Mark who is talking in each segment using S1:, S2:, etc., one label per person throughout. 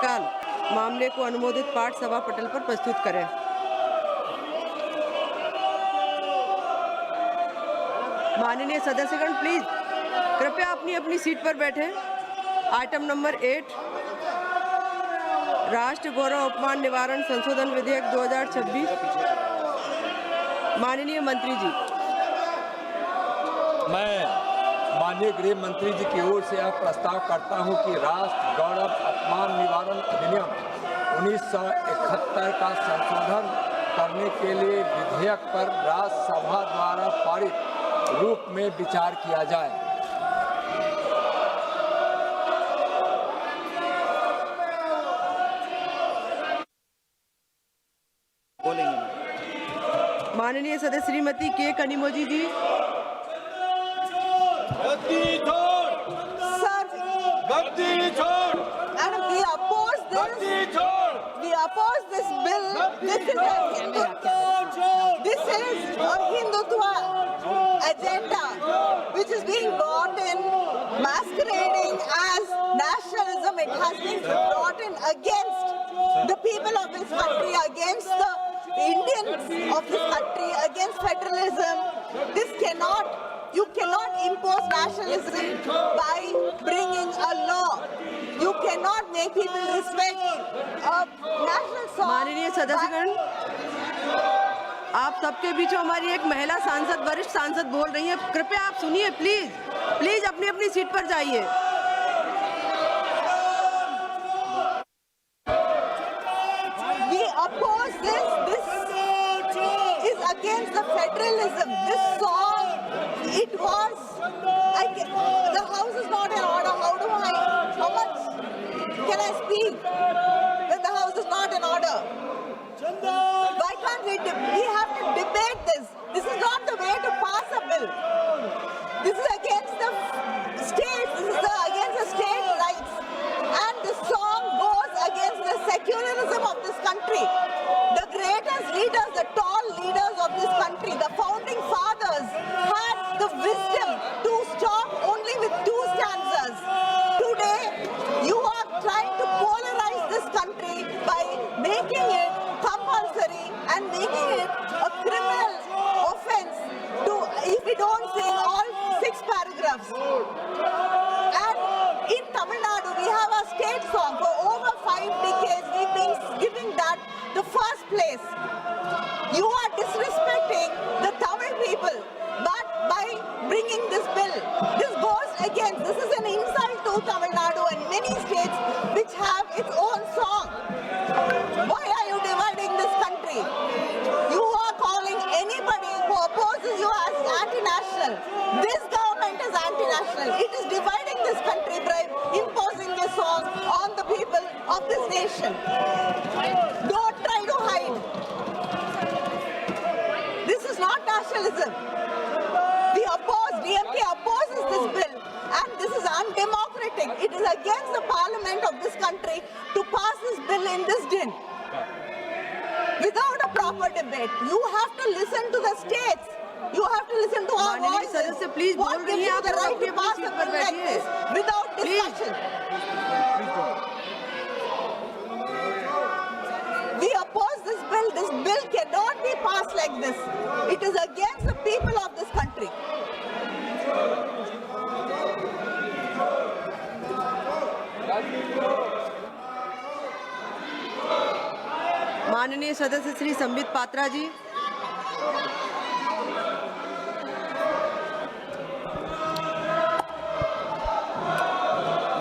S1: तत्काल मामले को अनुमोदित पाठ सभा पटल पर प्रस्तुत करें। माननीय सदस्यगण प्लीज कृपया अपनी अपनी सीट पर बैठें। आइटम नंबर 8 राष्ट्र गौरव अपमान निवारण संशोधन विधेयक 2026। माननीय मंत्री जी।
S2: मैं माननीय गृह मंत्री जी की ओर से यह प्रस्ताव करता हूं कि राष्ट्र गौरव अपमान निवारण अधिनियम 1971 का संशोधन करने के लिए विधेयक पर राज्यसभा द्वारा पारित रूप में विचार किया जाए।
S1: माननीय सदस्य श्रीमती के कनिमोझी जी।
S3: And we oppose this bill. This is a Hindutva agenda which is being brought in, masquerading as nationalism. It has been brought in against the people of this country, against the Indians of this country, against federalism. You cannot impose nationalism by bringing a law. You cannot make people respect a national song.
S1: माननीय सदस्यगण, आप सबके बीच हमारी एक महिला सांसद, वरिष्ठ सांसद बोल रही हैं। कृपया आप सुनिए प्लीज। प्लीज अपनी अपनी सीट पर जाइए।
S3: We oppose this. This is against the federalism. This song, the house is not in order. How much can I speak when the house is not in order? Why can't we have to debate this? This is not the way to pass a bill. This is against the state. This is against the state rights. And the song goes against the secularism of this country. The greatest leaders, the tall leaders of this country, the founding fathers had the wisdom to stop only with 2 stanzas. Today, you are trying to polarize this country by making it compulsory and making it a criminal offense if we don't sing all 6 paragraphs. And in Tamil Nadu, we have a state song. For over 5 decades, we've been giving that the first place. You are disrespecting the Tamil people, but by bringing this bill, this goes against, this is an insult to Tamil Nadu and many states which have its own song. Why are you dividing this country? You are calling anybody who opposes you as anti-national. This government is anti-national. It is dividing this country by imposing this song on the people of this nation. Don't try to hide. This is not nationalism. DMK opposes this bill, and this is undemocratic. It is against the parliament of this country to pass this bill in this din without a proper debate. You have to listen to the states. You have to listen to our voices.
S1: सदस्य please बोल रही हैं, आप
S3: the right
S1: अपनी
S3: to pass
S1: seat
S3: a
S1: पर
S3: bill like
S1: बैठिए।
S3: this without discussion. We oppose this bill. This bill cannot be passed like this. It is against the people of this country.
S1: माननीय सदस्य श्री संबित पात्रा जी।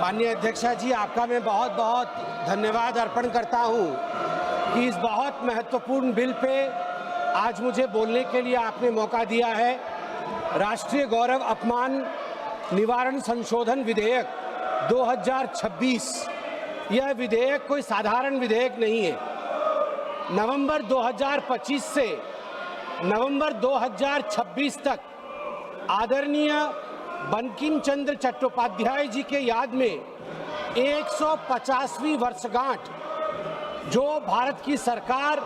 S4: माननीय अध्यक्षा जी, आपका मैं बहुत बहुत धन्यवाद अर्पण करता हूं कि इस बहुत महत्वपूर्ण बिल पे आज मुझे बोलने के लिए आपने मौका दिया है। राष्ट्रीय गौरव अपमान निवारण संशोधन विधेयक 2026, यह विधेयक कोई साधारण विधेयक नहीं है। नवंबर 2025 से नवंबर 2026 तक आदरणीय बंकिम चंद्र चट्टोपाध्याय जी के याद में 150वीं वर्षगांठ जो भारत की सरकार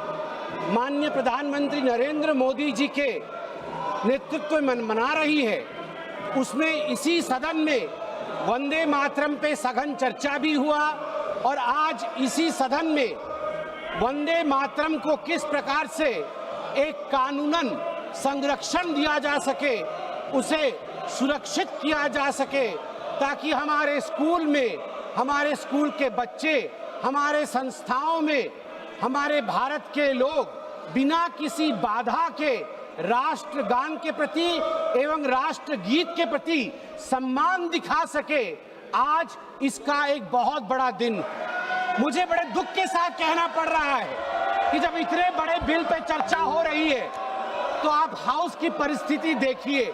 S4: माननीय प्रधानमंत्री नरेंद्र मोदी जी के नेतृत्व में मना रही है, उसमें इसी सदन में वंदे मातरम पे सघन चर्चा भी हुआ और आज इसी सदन में वंदे मातरम को किस प्रकार से एक कानूनन संरक्षण दिया जा सके, उसे सुरक्षित किया जा सके, ताकि हमारे स्कूल में, हमारे स्कूल के बच्चे, हमारे संस्थाओं में हमारे भारत के लोग बिना किसी बाधा के राष्ट्रगान के प्रति एवं राष्ट्रगीत के प्रति सम्मान दिखा सके। आज इसका एक बहुत बड़ा दिन मुझे बड़े दुख के साथ कहना पड़ रहा है कि जब इतने बड़े बिल पे चर्चा हो रही है तो आप हाउस की परिस्थिति देखिए।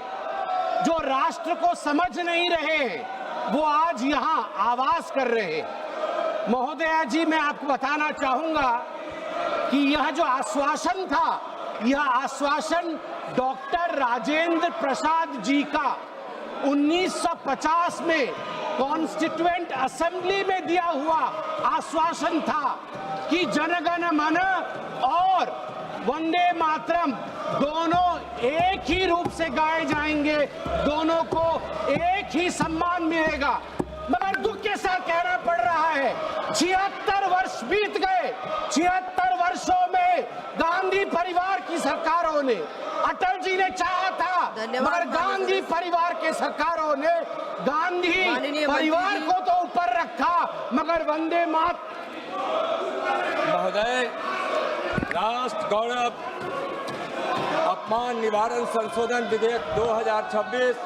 S4: जो राष्ट्र को समझ नहीं रहे हैं वो आज यहाँ आवाज कर रहे हैं। महोदया जी, मैं आपको बताना चाहूंगा कि यह जो आश्वासन था, यह आश्वासन डॉक्टर राजेंद्र प्रसाद जी का 1950 में कॉन्स्टिट्यूएंट असेंबली में दिया हुआ आश्वासन था कि जनगण मन और वंदे मातरम दोनों एक ही रूप से गाए जाएंगे, दोनों को एक ही सम्मान मिलेगा। मगर दुख के साथ कहना पड़ रहा है 76 वर्ष बीत गए। 76 वर्षों में गांधी परिवार की सरकारों ने, अटल जी ने चाहा था मगर गांधी परिवार के सरकारों ने गांधी परिवार को तो ऊपर रखा मगर वंदे मातरम।
S2: महोदय, राष्ट्र गौरव अपमान निवारण संशोधन विधेयक 2026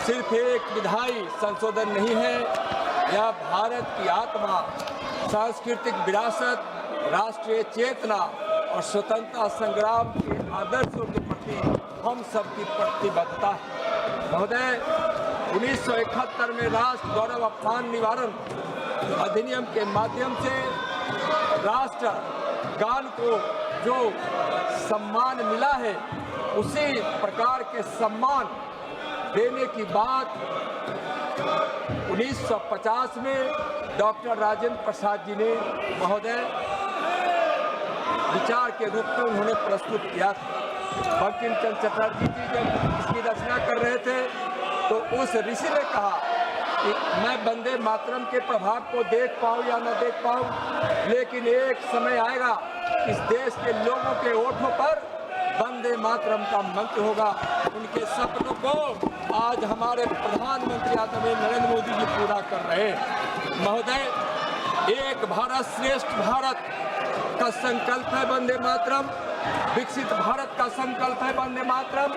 S2: सिर्फ एक विधायी संशोधन नहीं है, यह भारत की आत्मा, सांस्कृतिक विरासत, राष्ट्रीय चेतना और स्वतंत्रता संग्राम के आदर्शों के प्रति हम सबकी प्रतिबद्धता है। महोदय, 1971 में राष्ट्र गौरव अपमान निवारण अधिनियम के माध्यम से राष्ट्र गान को जो सम्मान मिला है, उसी प्रकार के सम्मान देने की बात 1950 में डॉक्टर राजेंद्र प्रसाद जी ने महोदय विचार के रूप में उन्होंने प्रस्तुत किया था। बंकिम चंद्र चटर्जी जी जब इसकी रचना कर रहे थे तो उस ऋषि ने कहा कि मैं वंदे मातरम के प्रभाव को देख पाऊँ या न देख पाऊँ, लेकिन एक समय आएगा इस देश के लोगों के ओठों पर वंदे मातरम का मंत्र होगा। उनके सपनों को आज हमारे प्रधानमंत्री आदरणीय नरेंद्र मोदी जी पूरा कर रहे हैं। महोदय, एक भारत श्रेष्ठ भारत का संकल्प है वंदे मातरम, विकसित भारत का संकल्प है वंदे मातरम।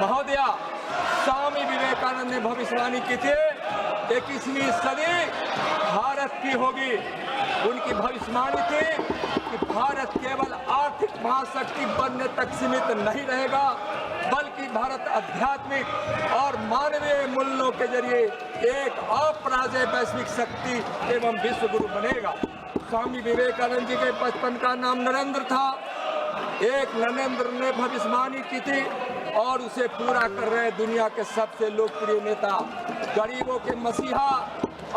S2: महोदया, स्वामी विवेकानंद ने भविष्यवाणी की थी 21वीं सदी भारत की होगी। उनकी भविष्यवाणी थी कि भारत केवल आर्थिक महाशक्ति बनने तक सीमित नहीं रहेगा, बल्कि भारत आध्यात्मिक और मानवीय मूल्यों के जरिए एक अपराजय वैश्विक शक्ति एवं विश्व गुरु बनेगा। स्वामी विवेकानंद जी के बचपन का नाम नरेंद्र था। एक नरेंद्र ने भविष्यवाणी की थी और उसे पूरा कर रहे दुनिया के सबसे लोकप्रिय नेता, गरीबों के मसीहा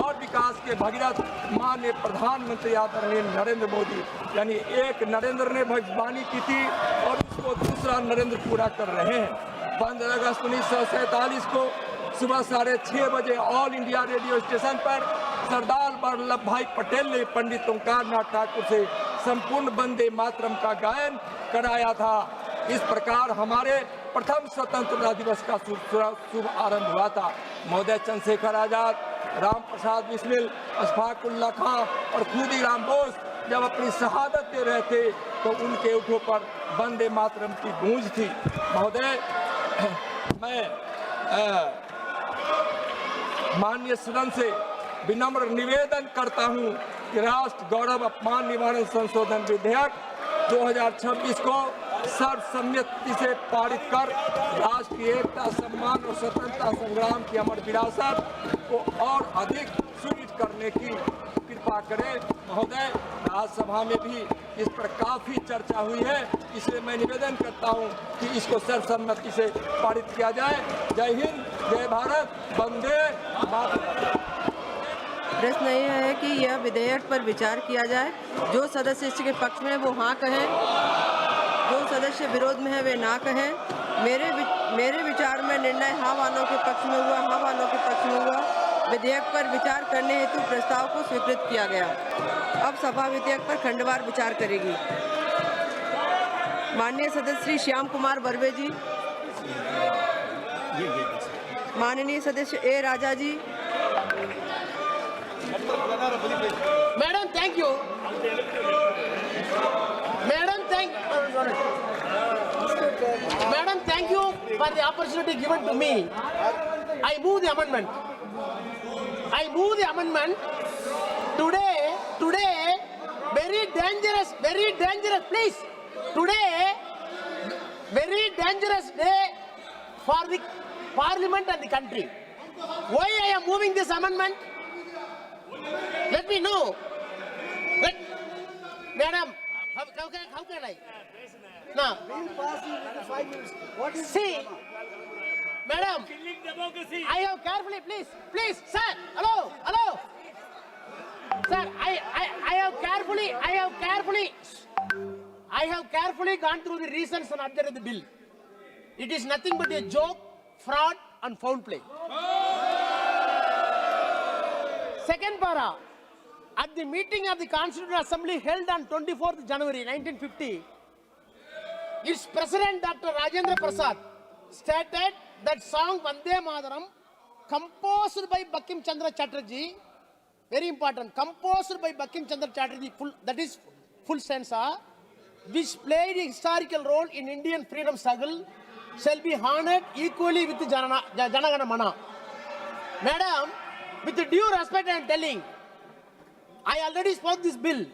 S2: और विकास के भगीरथ माननीय प्रधानमंत्री आदरणीय नरेंद्र मोदी। यानी एक नरेंद्र ने भविष्यवाणी की थी और उसको दूसरा नरेंद्र पूरा कर रहे हैं। 15 अगस्त 1947 को सुबह 6:30 बजे ऑल इंडिया रेडियो स्टेशन पर सरदार वल्लभ भाई पटेल ने पंडित ओंकारनाथ ठाकुर से संपूर्ण वंदे मातरम का गायन कराया था। इस प्रकार हमारे प्रथम स्वतंत्रता दिवस का शुभ आरंभ हुआ था। महोदय, चंद्रशेखर आजाद, राम प्रसाद बिस्मिल, अशफाक उल्लाह खां और खुदीराम बोस जब अपनी शहादत दे रहे थे तो उनके ओठों पर वंदे मातरम की गूंज थी। महोदय, मैं माननीय सदन से विनम्र निवेदन करता हूं कि राष्ट्र गौरव अपमान निवारण संशोधन विधेयक 2026 को सर्वसम्मति से पारित कर राष्ट्र की एकता, सम्मान और स्वतंत्रता संग्राम की अमर विरासत को और अधिक सुदृढ़ करने की कृपा करें। महोदय, राज्यसभा में भी इस पर काफी चर्चा हुई है, इसलिए मैं निवेदन करता हूं कि इसको सर्वसम्मति से पारित किया जाए। जय हिंद, जय भारत, वंदे मातरम।
S1: प्रश्न यह है कि यह विधेयक पर विचार किया जाए। जो सदस्य इसके पक्ष में वो हाँ कहें, जो सदस्य विरोध में है वे ना कहें। मेरे विचार में निर्णय हाँ वालों के पक्ष में हुआ, हाँ वालों के पक्ष में हुआ। विधेयक पर विचार करने हेतु प्रस्ताव को स्वीकृत किया गया। अब सभा विधेयक पर खंडवार विचार करेगी। माननीय सदस्य श्री श्याम कुमार बर्वे जी, माननीय सदस्य ए राजा जी,
S5: Madam, thank you. Madam, thank you for the opportunity given to me. I move the amendment. Today, very dangerous, please. Today, very dangerous day for the parliament and the country. Why I am moving this amendment? Let me know. Madam, how can I? Now, see, madam, I have carefully, please, sir, hello, sir, I have carefully gone through the reasons and object of the bill. It is nothing but a joke, fraud, and foul play. Second para, at the meeting of the Constituent Assembly held on 24th January 1950, its President Dr. Rajendra Prasad stated that song Vande Mataram, composed by Bankim Chandra Chatterjee, very important, composed by Bankim Chandra Chatterjee, that is full stanza, which played a historical role in Indian freedom struggle, shall be honored equally with the Jana Gana Mana. Madam, with the due respect I am telling, I already spoke this bill.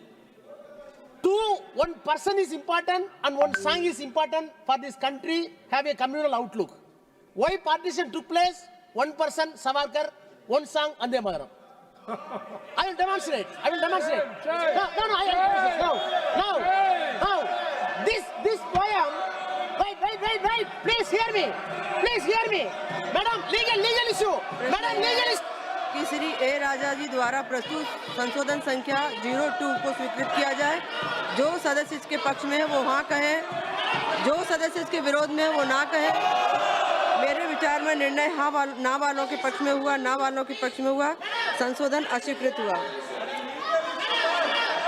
S5: One person is important and one song is important for this country have a communal outlook. Why partition took place? One person, Savarkar, one song, Vande Mataram. I will demonstrate. No. This poem, wait, please hear me. Madam, legal issue.
S1: कि श्री ए राजा जी द्वारा प्रस्तुत संशोधन संख्या 02 को स्वीकृत किया जाए। जो सदस्य इसके पक्ष में है वो हाँ कहे, जो सदस्य इसके विरोध में है वो ना कहे। मेरे विचार में निर्णय ना वालों के पक्ष में हुआ, संशोधन अस्वीकृत हुआ।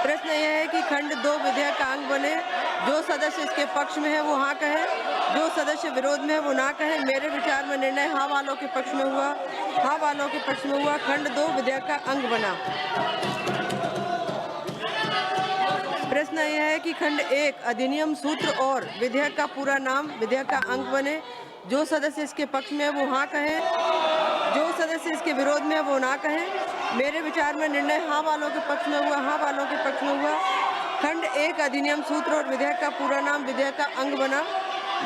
S1: प्रश्न यह है कि खंड 2 विधेयक का अंग बने। जो सदस्य इसके पक्ष में है वो हाँ कहे, जो सदस्य विरोध में है वो ना कहे। मेरे विचार में निर्णय हाँ वालों के पक्ष में हुआ, खंड 2 विधेयक का अंग बना। प्रश्न यह है कि खंड 1 अधिनियम सूत्र और विधेयक का पूरा नाम विधेयक का अंग बने। जो सदस्य इसके पक्ष में है वो हाँ कहे, जो सदस्य इसके विरोध में है वो ना कहे। मेरे विचार में निर्णय हाँ वालों के पक्ष में हुआ, खंड 1 अधिनियम सूत्र और विधेयक का पूरा नाम विधेयक का अंग बना।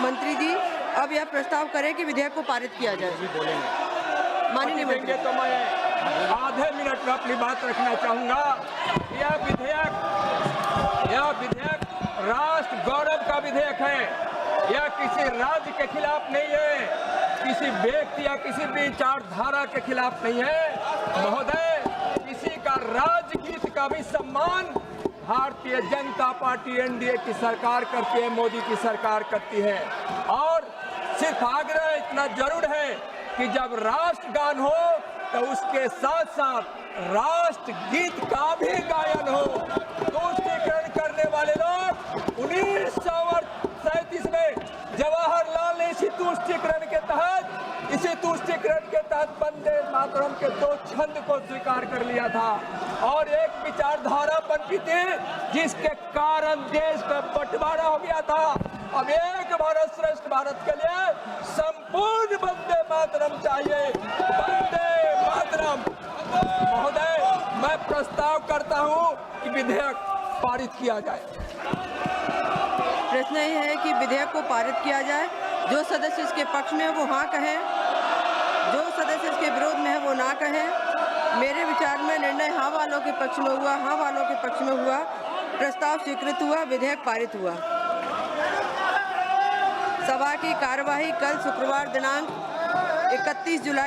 S1: मंत्री जी, अब यह प्रस्ताव करें कि विधेयक को पारित किया जाए। माननीय मंत्री,
S2: तो मैं आधे मिनट में अपनी बात रखना चाहूँगा। यह विधेयक राष्ट्र गौरव का विधेयक है। यह किसी राज्य के खिलाफ नहीं है, किसी व्यक्ति या किसी विचारधारा के खिलाफ नहीं है। महोदय, किसी का राजगीत का भी सम्मान भारतीय जनता पार्टी एनडीए की सरकार करती है, मोदी की सरकार करती है। और सिर्फ आग्रह इतना जरूर है कि जब राष्ट्रगान हो तो उसके साथ साथ राष्ट्रगीत का भी गायन हो। तुष्टीकरण करने वाले लोग 1937 में जवाहरलाल ने इसी तुष्टीकरण के तहत वंदे मातरम के 2 छंद को स्वीकार कर लिया था और एक विचारधारा बनती थी जिसके कारण देश का बंटवारा हो गया था। अब एक भारत श्रेष्ठ भारत के लिए संपूर्ण वंदे मातरम चाहिए। वंदे मातरम। महोदय, मैं प्रस्ताव करता हूं कि विधेयक पारित किया जाए।
S1: प्रश्न यह है कि विधेयक को पारित किया जाए। जो सदस्य इसके पक्ष में है वो हाँ कहे, जो सदस्य इसके विरोध में है वो ना कहे। मेरे विचार में निर्णय हाँ वालों के पक्ष में हुआ, प्रस्ताव स्वीकृत हुआ, विधेयक पारित हुआ। सभा की कार्यवाही कल शुक्रवार दिनांक 31 जुलाई